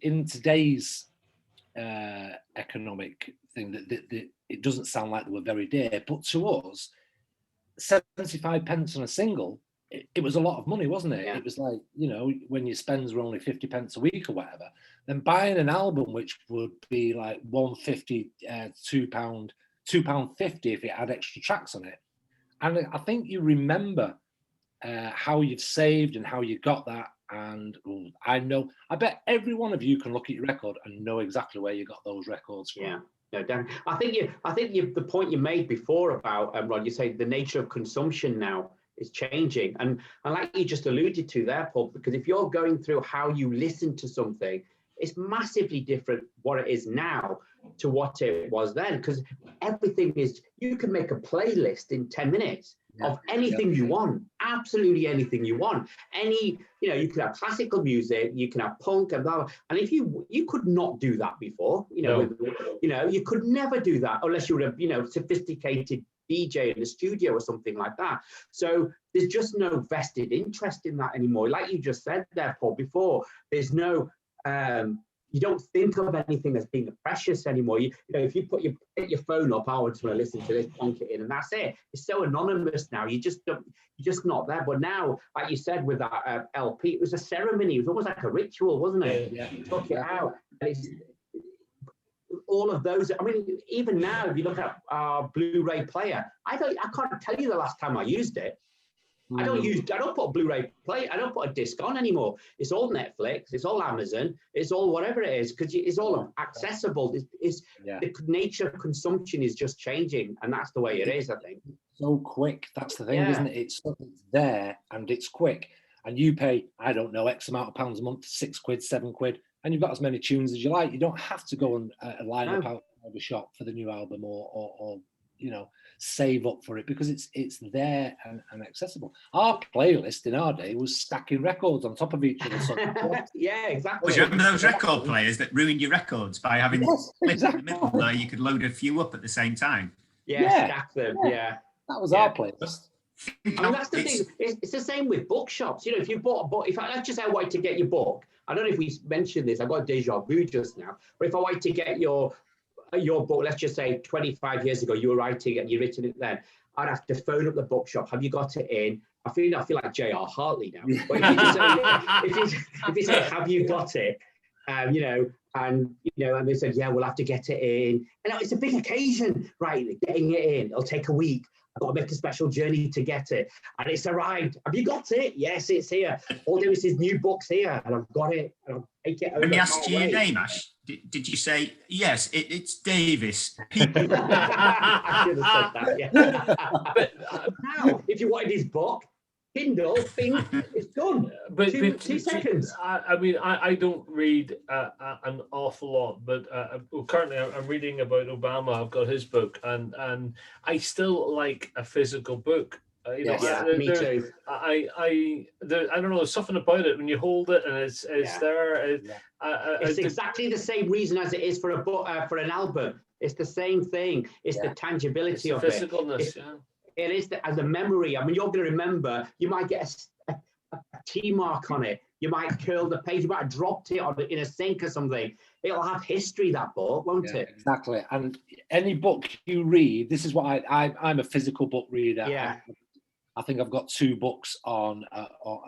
in today's economic thing that it doesn't sound like they were very dear, but to us, 75 pence on a single, it was a lot of money, wasn't it? Yeah. It was like, when your spends were only 50 pence a week or whatever, then buying an album which would be like £1.50, £2.50 if it had extra tracks on it. And I think you remember how you've saved and how you got that. And I bet every one of you can look at your record and know exactly where you got those records from.
Yeah. No, Dan, I think the point you made before about Rod, you say the nature of consumption now is changing. And like you just alluded to there, Paul, because if you're going through how you listen to something, it's massively different what it is now to what it was then, because everything is, you can make a playlist in 10 minutes of anything you want, absolutely anything you want. Any, you could have classical music, you can have punk and blah, blah. And if you could not do that before, you could never do that unless you were a, sophisticated DJ in the studio or something like that. So there's just no vested interest in that anymore. Like you just said there, Paul, before, there's no, you don't think of anything as being precious anymore. If you pick your phone up, I want to listen to this, plonk it in, and that's it. It's so anonymous now. You're just not there. But now, like you said with that LP, it was a ceremony. It was almost like a ritual, wasn't it? Yeah. You took it out, and it's all of those. I mean, even now, if you look at our Blu-ray player, I can't tell you the last time I used it. I don't put a Blu-ray play. I don't put a disc on anymore. It's all Netflix. It's all Amazon. It's all whatever it is, because it's all accessible. The nature of consumption is just changing, and that's the way it is, I think.
So quick. That's the thing, isn't it? It's there and it's quick. And you pay, I don't know, X amount of pounds a month, £6, £7, and you've got as many tunes as you like. You don't have to go and line up out of the shop for the new album or save up for it, because it's there and accessible. Our playlist in our day was stacking records on top of each other.
Yeah, exactly.
Well, you remember those record players that ruined your records by having clips in the middle there? You could load a few up at the same time.
Yeah, stack them. Yeah,
that was our playlist.
I mean, that's the thing. It's the same with bookshops. If you bought a book, let's just say I wanted to get your book. I don't know if we mentioned this. I got deja vu just now. But if I wanted to get your book, let's just say 25 years ago, you were writing and you written it then, I'd have to phone up the bookshop. Have you got it in? I feel like J.R. Hartley now. But if you say, have you got it? And they said, yeah, we'll have to get it in. And it's a big occasion, right? Getting it in. It'll take a week. I've got to make a special journey to get it. And it's arrived. Have you got it? Yes, it's here. All there is new books here. And I've got it. And I'll take it over.
When he asked you your name, Ash, did you say, yes, it's Davies?
I should have said that, yeah. But now, if you wanted his book, Kindle, thing, it's done.
But
two seconds.
I mean, I don't read an awful lot, but currently I'm reading about Obama. I've got his book, and I still like a physical book. Me
too.
I don't know. There's something about it when you hold it and it's there.
It's exactly the same reason as it is for a book, for an album. It's the same thing. It's the tangibility of it.
Physicalness.
It is as a memory. I mean, you're going to remember. You might get a T mark on it. You might curl the page. You might have dropped it in a sink or something. It'll have history, that book, won't it?
Exactly. And any book you read, this is what I'm a physical book reader.
Yeah.
I think I've got 2 books on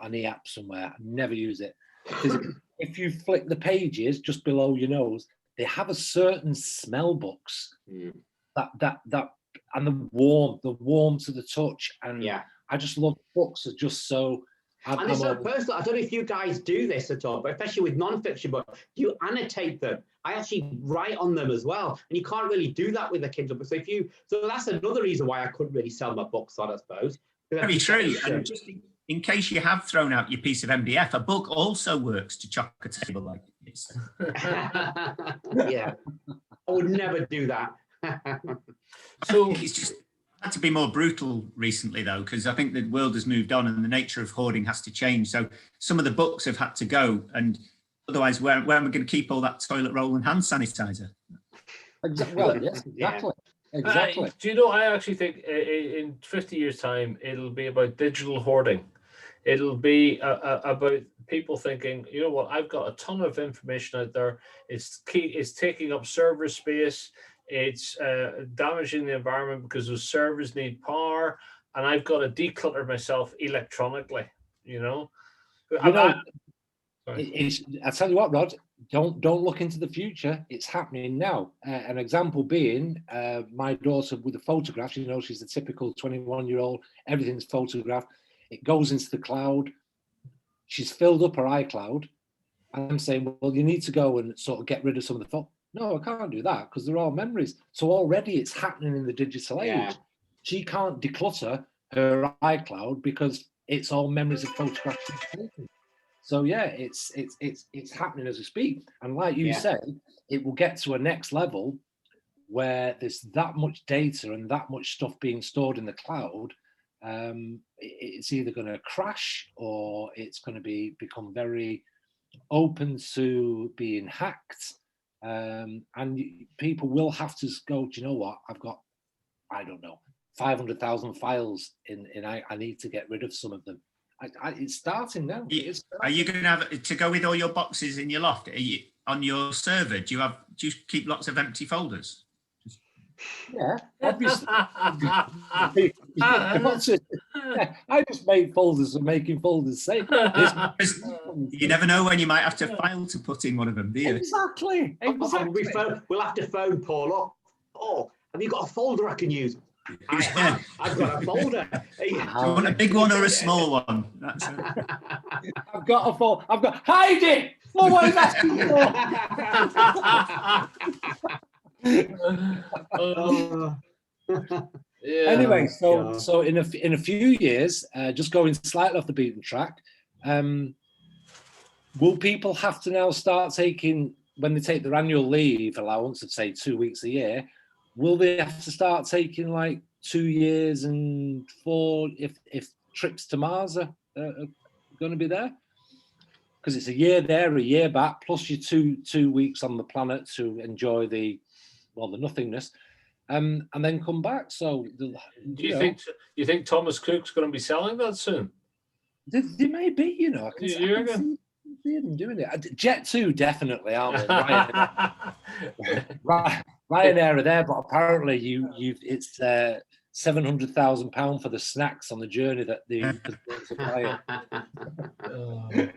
an e-app somewhere. I never use it. If you flick the pages just below your nose, they have a certain smell, books that and the warmth of the touch, and I just love books. Are just so.
And it's so personal. I don't know if you guys do this at all, but especially with non-fiction books, you annotate them. I actually write on them as well, and you can't really do that with a Kindle. So that's another reason why I couldn't really sell my books on, I suppose.
Very true. And just in case you have thrown out your piece of MDF, a book also works to chalk a table like this.
Yeah, I would never do that.
So it's just had to be more brutal recently, though, because I think the world has moved on and the nature of hoarding has to change. So some of the books have had to go, and otherwise, where am I going to keep all that toilet roll and hand sanitizer?
Well, yes, exactly. Exactly.
Do you know, I actually think in 50 years' time, it'll be about digital hoarding. It'll be about people thinking, you know what, I've got a ton of information out there. It's taking up server space. It's damaging the environment because those servers need power, and I've got to declutter myself electronically. I
tell you what, Rod, don't look into the future. It's happening now. An example being my daughter with the photographs. She's the typical 21-year-old. Everything's photographed. It goes into the cloud. She's filled up her iCloud. And I'm saying, well, you need to go and sort of get rid of some of the photos. No, I can't do that because they're all memories. So already it's happening in the digital age. She can't declutter her iCloud because it's all memories of photographs she's taken. So yeah, it's happening as we speak. And like you say, it will get to a next level where there's that much data and that much stuff being stored in the cloud. It's either going to crash or it's going to become very open to being hacked. And people will have to go, do you know what? I've got, I don't know, 500,000 files I need to get rid of some of them. It's starting now.
Are you going to have to go with all your boxes in your loft? Are you on your server? Do you keep lots of empty folders?
Yeah, obviously. I just make folders for making folders sake.
You never know when you might have to file to put in one of them, do you?
Exactly.
We'll have to phone Paul up. Oh, have you got a folder I can use? I've got a folder.
Do you want a big one or a small one?
I've got a folder. I've got hide it. What was that? Anyway, so in a few years, just going slightly off the beaten track, will people have to now start taking, when they take their annual leave allowance of say 2 weeks a year, will they have to start taking like 2 years and 4 if trips to Mars are going to be there? Because it's a year there, a year back, plus your two weeks on the planet to enjoy the nothingness, and then come back. So, do
you think Thomas Cook's going to be selling that soon?
They may be, you know. I can see them doing it. Jet2 definitely, aren't they? Ryanair are there, but apparently it's £700,000 for the snacks on the journey that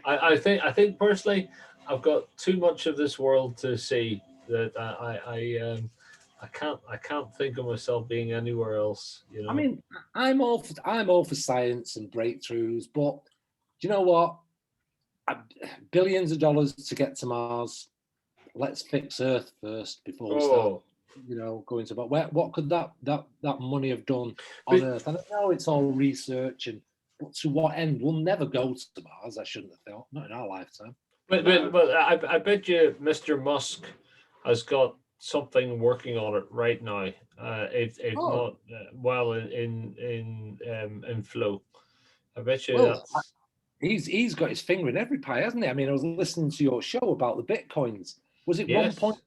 I think personally, I've got too much of this world to see that I can't think of myself being anywhere else. You know.
I mean, I'm all for science and breakthroughs, but do you know what? Billions of dollars to get to Mars. Let's fix Earth first before we start. Going to. But what could that money have done on Earth? And I know it's all research, but to what end? We'll never go to Mars. I shouldn't have thought. Not in our lifetime.
But I bet you Mr. Musk has got something working on it right now. If not well in flow. I bet you that's.
He's got his finger in every pie, hasn't he? I mean, I was listening to your show about the bitcoins. Was it 1.5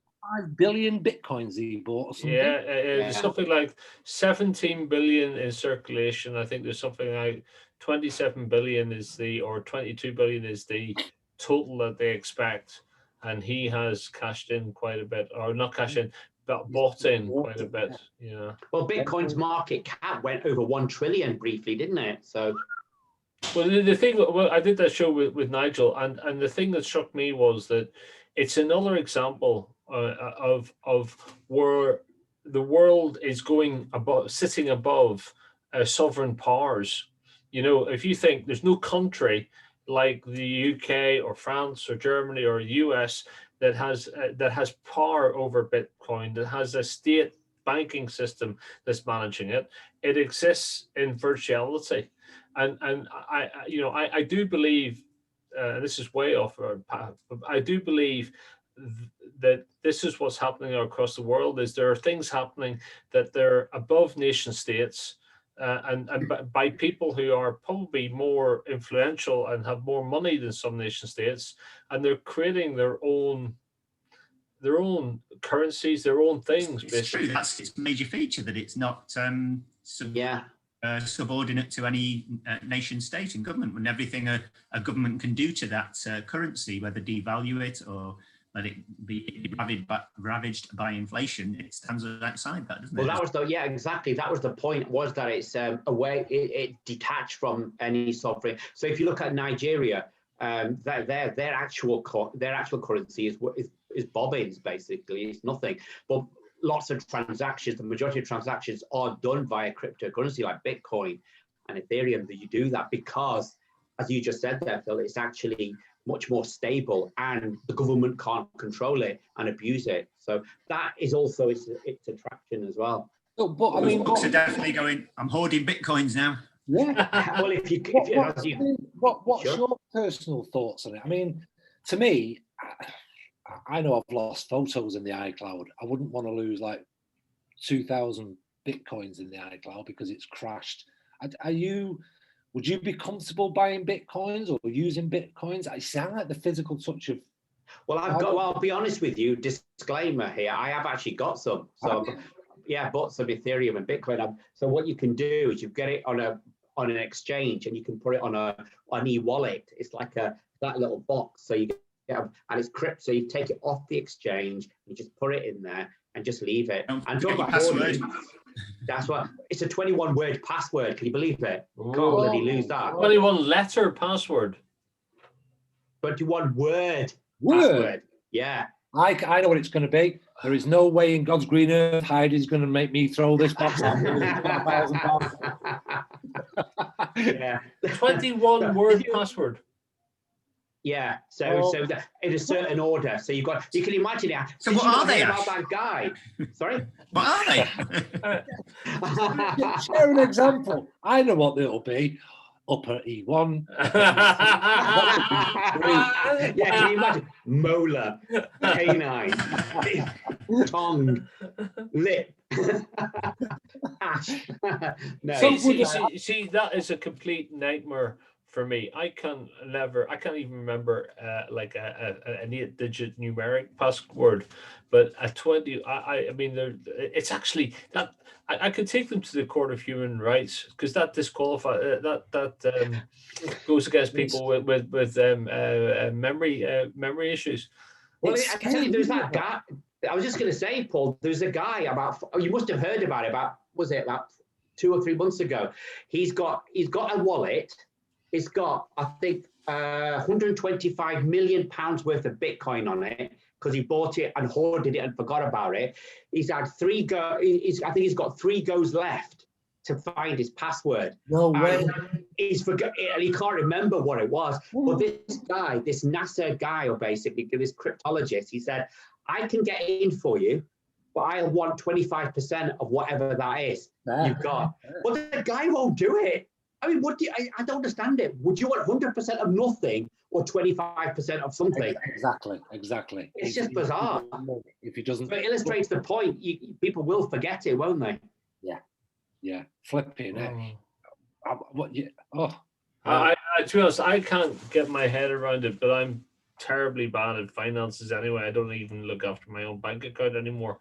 billion bitcoins he bought or something?
Yeah, something like 17 billion in circulation. I think there's something like 27 billion or 22 billion is the total that they expect. And he has cashed in quite a bit, or not cashed in, but bought in quite a bit. Yeah.
Well, Bitcoin's market cap went over 1 trillion briefly, didn't it? So.
Well, the thing, I did that show with Nigel, and the thing that struck me was that it's another example of where the world is going sitting above sovereign powers. You know, if you think there's no country like the UK or France or Germany or US that has power over Bitcoin, that has a state banking system that's managing it. It exists in virtuality. And I do believe, this is way off our path, but I do believe that this is what's happening across the world. Is there are things happening that they're above nation states, and by people who are probably more influential and have more money than some nation states, and they're creating their own currencies, their own things.
It's true. That's its major feature, that it's not subordinate to any nation state and government. When everything a government can do to that currency, whether devalue it or let it be ravaged by inflation, it stands outside that, doesn't it?
Well, that was exactly. That was the point, was that it's it detached from any sovereign. So if you look at Nigeria, their actual currency is bobbins, basically. It's nothing. But lots of transactions, the majority of transactions are done via cryptocurrency like Bitcoin and Ethereum. That you do that because, as you just said there, Phil, it's actually much more stable and the government can't control it and abuse it. So that is also its attraction as well.
But I mean,
books are definitely going, I'm hoarding Bitcoins now.
Yeah.
Well,
What's
Sure.
your personal thoughts on it? I mean, to me, I know I've lost photos in the iCloud. I wouldn't want to lose like 2,000 Bitcoins in the iCloud because it's crashed. Would you be comfortable buying Bitcoins or using Bitcoins? I sound like the physical touch of.
Well, I'll be honest with you, disclaimer here. I have actually got some. So yeah, I bought some Ethereum and Bitcoin. So what you can do is you get it on an exchange and you can put it on an e-wallet. It's like that little box. So you get and it's crypto. So you take it off the exchange, you just put it in there and just leave it. And talk about hoarding. That's what it's a 21-word password. Can you believe it? Can't bloody lose that.
21-letter password.
21-word password. Yeah.
I know what it's going to be. There is no way in God's green earth Heidi's going to make me throw this box out.
Yeah.
21-word password.
Yeah, so in a certain order. So you can imagine it.
So what are they?
About that guy. Sorry.
What are they?
Share an example. I know what it'll be. Upper E1.
Yeah, can you imagine? Molar, canine, tongue, lip, ash. No.
See, that is a complete nightmare for me. I can't even remember like an 8-digit numeric password, but at 20, I mean, it's actually that I could take them to the Court of Human Rights because that disqualifies that goes against people with memory issues.
Well, I tell you, there's that guy. I was just going to say, Paul, there's a guy you must have heard about it. About 2 or 3 months ago? He's got a wallet. It's got, I think, 125 million pounds worth of Bitcoin on it because he bought it and hoarded it and forgot about it. He's had I think he's got 3 goes left to find his password.
No way.
He's forgot, and he can't remember what it was. But this guy, this NASA guy, or basically this cryptologist, he said, "I can get in for you, but I want 25% of whatever that is you've got." But the guy won't do it. I mean, I don't understand it. Would you want 100% of nothing or 25% of something?
Exactly.
It's just bizarre.
If he doesn't,
but it illustrates the point. People will forget it, won't they?
Yeah. Flipping it.
To be honest, I can't get my head around it, but I'm terribly bad at finances anyway. I don't even look after my own bank account anymore.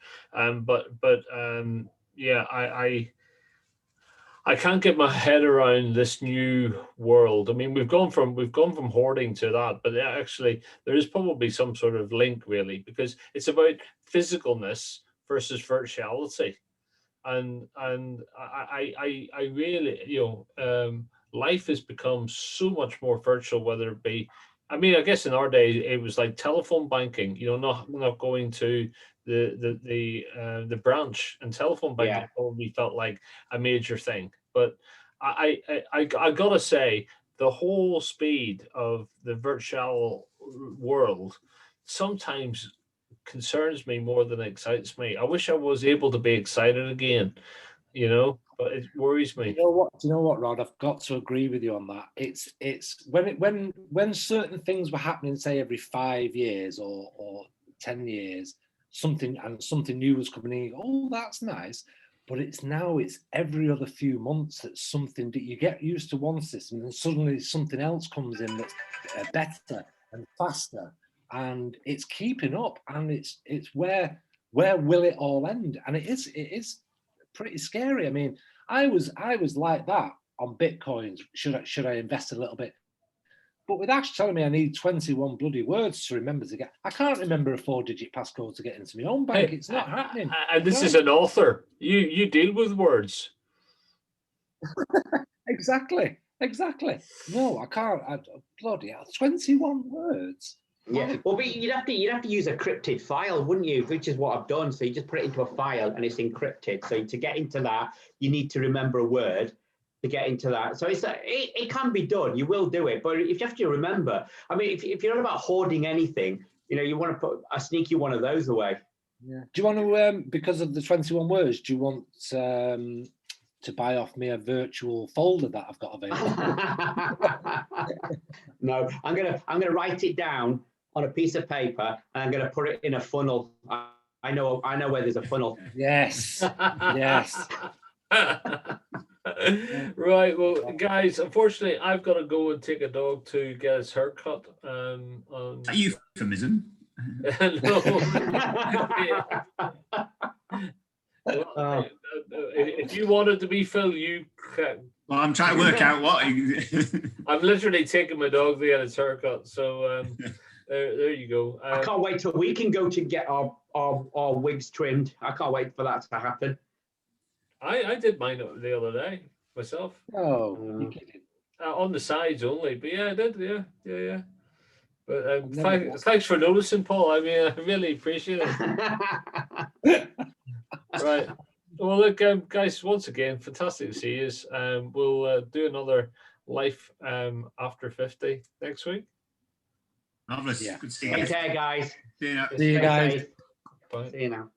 I can't get my head around this new world. I mean, we've gone from hoarding to that, but actually there is probably some sort of link really, because it's about physicalness versus virtuality, and I really, life has become so much more virtual. Whether it be, I mean, I guess in our day it was like telephone banking. Not going to the branch, and telephone banking probably felt like a major thing. But I gotta say, the whole speed of the virtual world sometimes concerns me more than excites me. I wish I was able to be excited again, but it worries me.
Do you know what, Rod? I've got to agree with you on that. It's when certain things were happening, say every 5 years or 10 years, something new was coming in. Oh, that's nice. But it's every other few months that something that you get used to one system and suddenly something else comes in that's better and faster, and it's keeping up, and it's where will it all end? And it is pretty scary. I mean, I was like that on Bitcoins. Should I invest a little bit? But with Ash telling me I need 21 bloody words to remember to get, I can't remember a 4-digit passcode to get into my own bank. It's not happening.
And this is an author. You deal with words.
Exactly. No, I can't. Bloody hell, 21 words.
Yeah, well, but you'd have to use a cryptid file, wouldn't you? Which is what I've done. So you just put it into a file and it's encrypted. So to get into that, you need to remember a word to get into that. So it can be done. You will do it, but if you have to remember, I mean, if you're not about hoarding anything, you want to put a sneaky one of those away.
Yeah. Do you want to, because of the 21 words, do you want to buy off me a virtual folder that I've got available.
No, I'm gonna write it down on a piece of paper and I'm gonna put it in a funnel. I know where there's a funnel.
Yes, yes.
Right, well, guys, unfortunately, I've got to go and take a dog to get his haircut.
A euphemism.
If you wanted to be Phil, you can.
Well, I'm trying to work out what.
I'm literally taking my dog to get his haircut. So there you go.
I can't wait till we can go to get our wigs trimmed. I can't wait for that to happen.
I did mine the other day myself.
Oh,
on the sides only, but yeah, I did. Yeah. But thanks for noticing, Paul. I mean, I really appreciate it. Right. Well, look, guys, once again, fantastic to see you. We'll do another Life After 50 next week.
Marvelous.
Yeah.
Good to see you.
Take care, guys.
See you now.
See you guys.
Bye.
See you now.